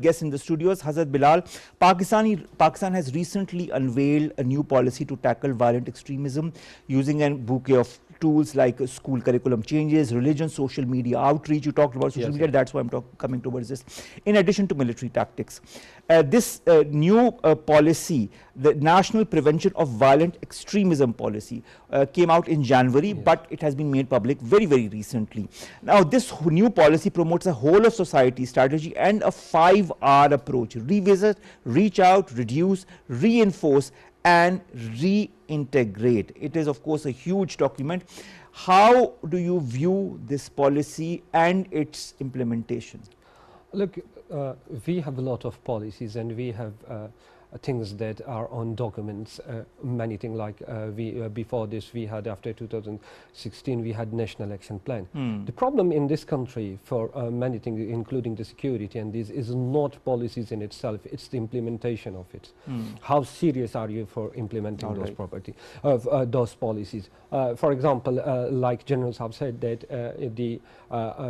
Guest in the studios, Hazrat Bilal. Pakistan has recently unveiled a new policy to tackle violent extremism using a bouquet of tools like school curriculum changes, religion, social media outreach. You talked about social media, that's why I'm coming towards this. In addition to military tactics. This new policy, the National Prevention of Violent Extremism policy, came out in January, but it has been made public very, very recently. Now, this new policy promotes a whole of society strategy and a 5R approach: revisit, reach out, reduce, reinforce, and reintegrate. It is, of course, a huge document. How do you view this policy and its implementation? Look, we have a lot of policies, and we have things that are on documents, many things like before this we had, after 2016 we had National Action Plan. The problem in this country for many things, including the security and this, is not policies in itself, it's the implementation of it. How serious are you for implementing those policies? For example, like generals have said that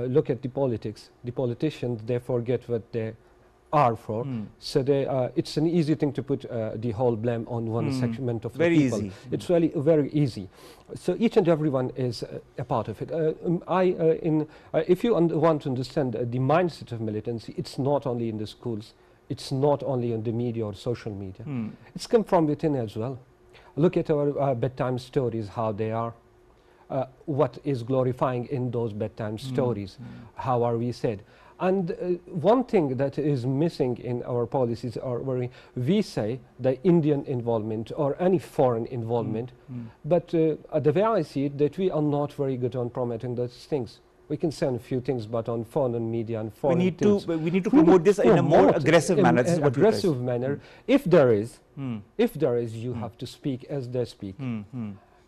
look at the politics, the politicians, they forget what they are for, so it's an easy thing to put the whole blame on one segment of the people. Easy. It's really very easy. So each and everyone is a part of it. If you want to understand the mindset of militancy, it's not only in the schools, it's not only in the media or social media. It's come from within as well. Look at our bedtime stories, how they are. What is glorifying in those bedtime stories? How are we said? And one thing that is missing in our policies are where we say the Indian involvement or any foreign involvement, but the way I see it, that we are not very good on promoting those things. We can say a few things, but on foreign media and foreign things, we need to promote this in a more aggressive manner. This is what aggressive manner. If there is, you have to speak as they speak.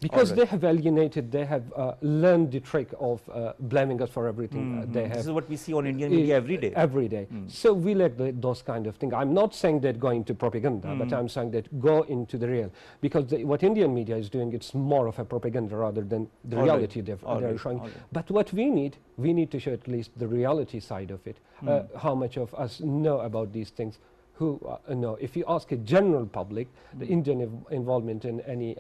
Because they have alienated, they have learned the trick of blaming us for everything they have. This is what we see on Indian media every day. Every day. So we lack those kind of things. I'm not saying that go into propaganda, but I'm saying that go into the real. Because what Indian media is doing, it's more of a propaganda rather than the reality they're showing. But what we need to show at least the reality side of it. How much of us know about these things? Who know, if you ask a general public, the Indian involvement in any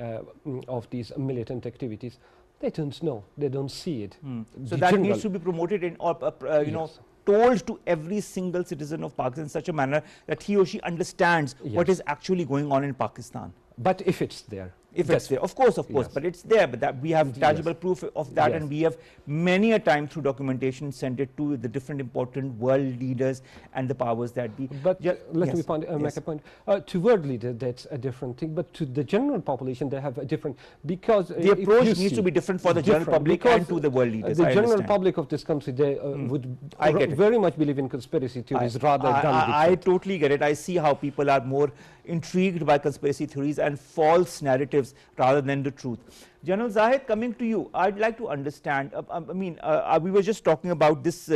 of these militant activities, they don't know, they don't see it. So that needs to be promoted in, told to every single citizen of Pakistan in such a manner that he or she understands what is actually going on in Pakistan. But if it's there. If it's there, of course, but it's there. But that we have tangible proof of that, and we have many a time through documentation sent it to the different important world leaders and the powers that be. But let me make a point. To world leaders, that's a different thing. But to the general population, they have a different, because the approach needs to be different for the general public and to the world leaders. The general public of this country, they would very much believe in conspiracy theories rather than I totally get it. I see how people are more intrigued by conspiracy theories and false narratives rather than the truth. General Zahid, coming to you, I'd like to understand, we were just talking about this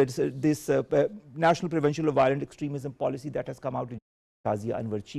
National Prevention of Violent Extremism policy that has come out in Shazia Anwar Chief.